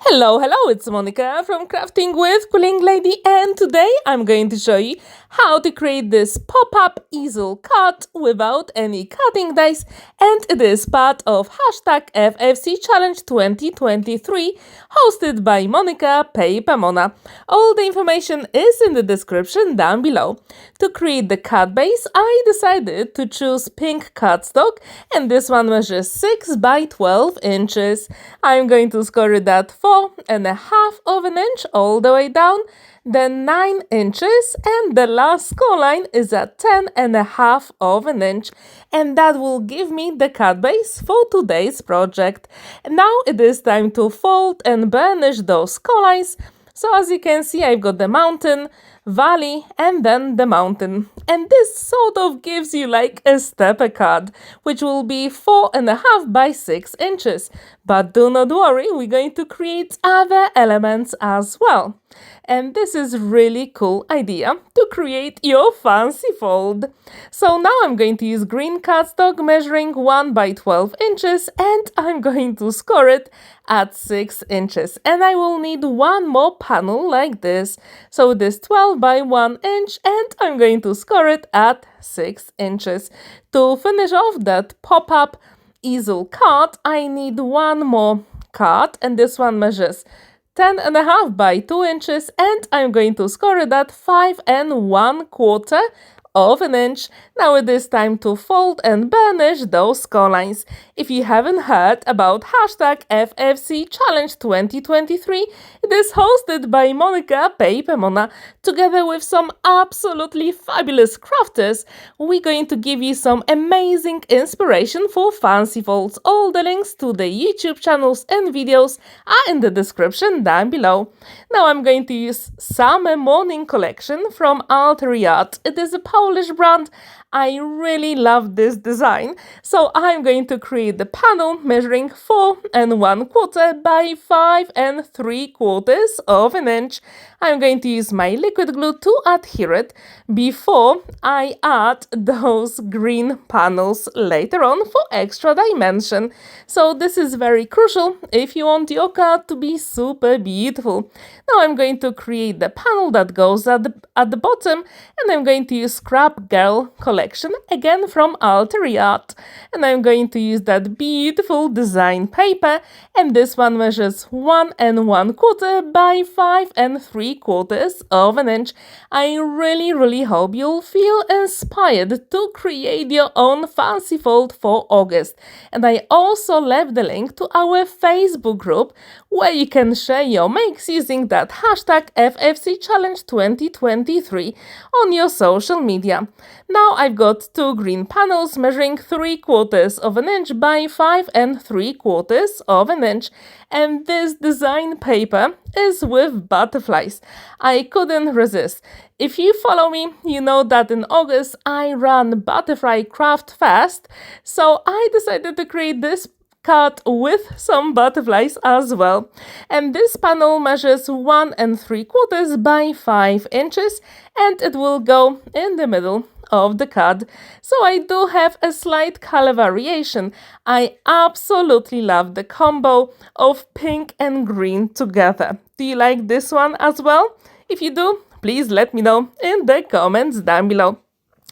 Hello, it's Monika from Crafting with Quilling Lady, and today I'm going to show you how to create this pop-up easel card without any cutting dice, and it is part of hashtag FFC Challenge 2023 hosted by Monika Papermona. All the information is in the description down below. To create the card base, I decided to choose pink cardstock, and this one measures 6 by 12 inches. I'm going to score it at 4.5 of an inch all the way down, then 9 inches, and the last score line is at 10.5 of an inch, and that will give me the card base for today's project. And now it is time to fold and burnish those score lines. So as you can see, I've got the mountain, valley, and then the mountain. And this sort of gives you like a stepper card, which will be 4.5 by 6 inches. But do not worry, we're going to create other elements as well. And this is really cool idea to create your fancy fold. So now I'm going to use green cardstock measuring 1 by 12 inches, and I'm going to score it at 6 inches. And I will need one more panel like this. So this 12 by 1 inch, and I'm going to score it at 6 inches. To finish off that pop-up easel card, I need one more card, and this one measures 10.5 by 2 inches, and I'm going to score it at 5.25 of an inch. Now it is time to fold and burnish those score lines. If you haven't heard about hashtag FFC Challenge 2023, it is hosted by Monika Papermona. Together with some absolutely fabulous crafters, we're going to give you some amazing inspiration for fancy folds. All the links to the YouTube channels and videos are in the description down below. Now I'm going to use Summer Morning Collection from Altair Art. It is a Polish brand. I really love this design, so I'm going to create the panel measuring 4.25 by 5.75 of an inch. I'm going to use my liquid glue to adhere it before I add those green panels later on for extra dimension. So this is very crucial if you want your card to be super beautiful. Now I'm going to create the panel that goes at the bottom, and I'm going to use Scrap Girl collection again from Altair Art, and I'm going to use that beautiful design paper, and this one measures 1.25 by 5.75 of an inch. I really hope you'll feel inspired to create your own fancy fold for August, and I also left the link to our Facebook group where you can share your makes using that hashtag FFC Challenge 2023 on your social media. Now I've got two green panels measuring 3/4 of an inch by 5.75 of an inch, and this design paper is with butterflies. I couldn't resist. If you follow me, you know that in August I ran Butterfly Craft Fest, so I decided to create this card with some butterflies as well. And this panel measures 1.75 by 5 inches, and it will go in the middle of the card. So I do have a slight color variation. I absolutely love the combo of pink and green together. Do you like this one as well? If you do, please let me know in the comments down below.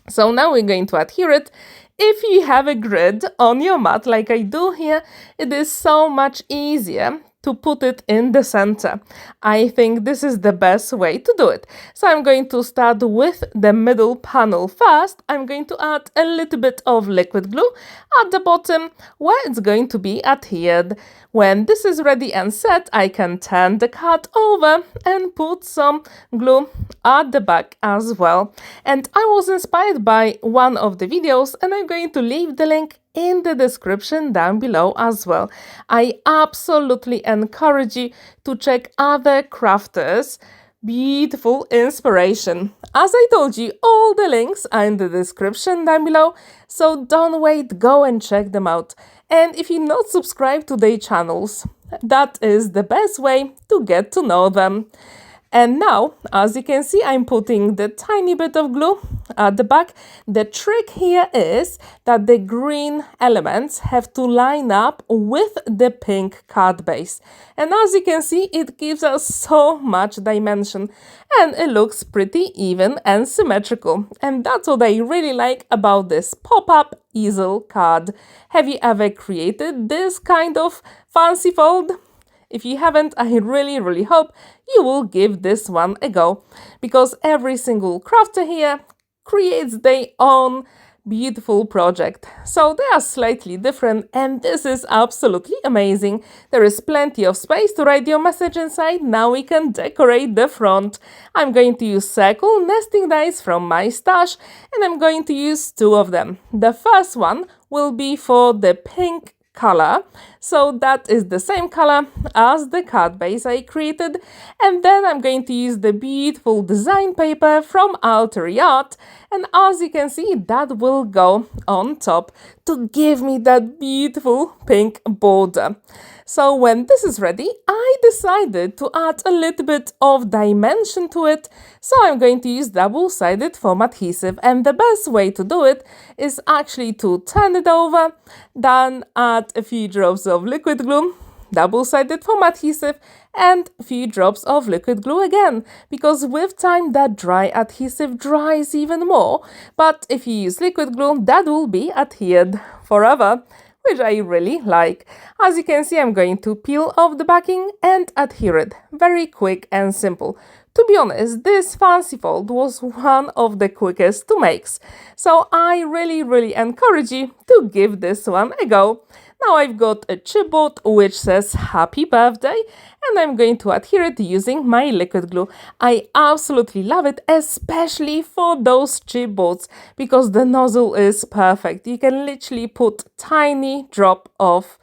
So now we're going to adhere it. If you have a grid on your mat like I do here, it is so much easier to put it in the center. I think this is the best way to do it. So I'm going to start with the middle panel first. I'm going to add a little bit of liquid glue at the bottom where it's going to be adhered. When this is ready and set, I can turn the card over and put some glue at the back as well. And I was inspired by one of the videos, and I'm going to leave the link in the description down below as well. I absolutely encourage you to check other crafters' beautiful inspiration. As I told you, all the links are in the description down below, so don't wait, go and check them out. And if you're not subscribed to their channels, that is the best way to get to know them. And now, as you can see, I'm putting the tiny bit of glue at the back. The trick here is that the green elements have to line up with the pink card base. And as you can see, it gives us so much dimension and it looks pretty even and symmetrical. And that's what I really like about this pop-up easel card. Have you ever created this kind of fancy fold? If you haven't, I really hope you will give this one a go, because every single crafter here creates their own beautiful project. So they are slightly different and this is absolutely amazing. There is plenty of space to write your message inside. Now we can decorate the front. I'm going to use circle nesting dies from my stash and I'm going to use 2 of them. The first one will be for the pink color, so that is the same color as the card base I created, and then I'm going to use the beautiful design paper from Altair Art, and as you can see, that will go on top to give me that beautiful pink border. So when this is ready, I decided to add a little bit of dimension to it, so I'm going to use double-sided foam adhesive, and the best way to do it is actually to turn it over, then add a few drops of liquid glue, double-sided foam adhesive, and a few drops of liquid glue again, because with time that dry adhesive dries even more, but if you use liquid glue, that will be adhered forever, which I really like. As you can see, I'm going to peel off the backing and adhere it. Very quick and simple. To be honest, this fancy fold was one of the quickest to make, so I really encourage you to give this one a go. Now I've got a chipboard which says happy birthday and I'm going to adhere it using my liquid glue. I absolutely love it, especially for those chipboards, because the nozzle is perfect. You can literally put tiny drop of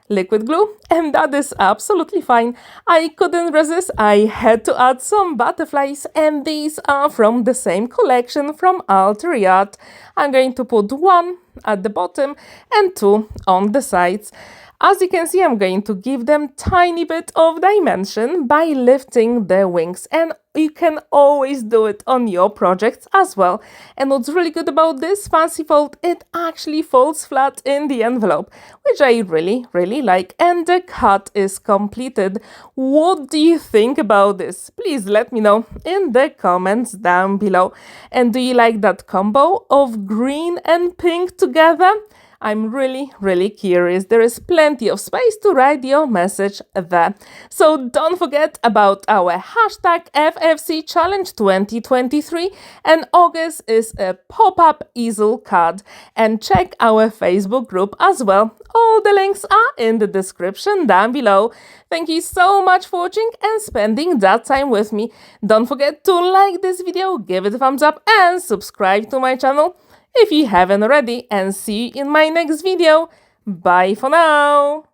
liquid glue and that is absolutely fine. I couldn't resist, I had to add some butterflies, and these are from the same collection from Altair Art. I'm going to put 1 at the bottom and 2 on the sides. As you can see, I'm going to give them tiny bit of dimension by lifting the wings, and you can always do it on your projects as well. And what's really good about this fancy fold, it actually folds flat in the envelope, which I really like, and the cut is completed. What do you think about this? Please let me know in the comments down below. And do you like that combo of green and pink together? I'm really curious. There is plenty of space to write your message there. So don't forget about our hashtag FFC Challenge 2023, and August is a pop-up easel card. And check our Facebook group as well. All the links are in the description down below. Thank you so much for watching and spending that time with me. Don't forget to like this video, give it a thumbs up and subscribe to my channel if you haven't already, and see you in my next video. Bye for now!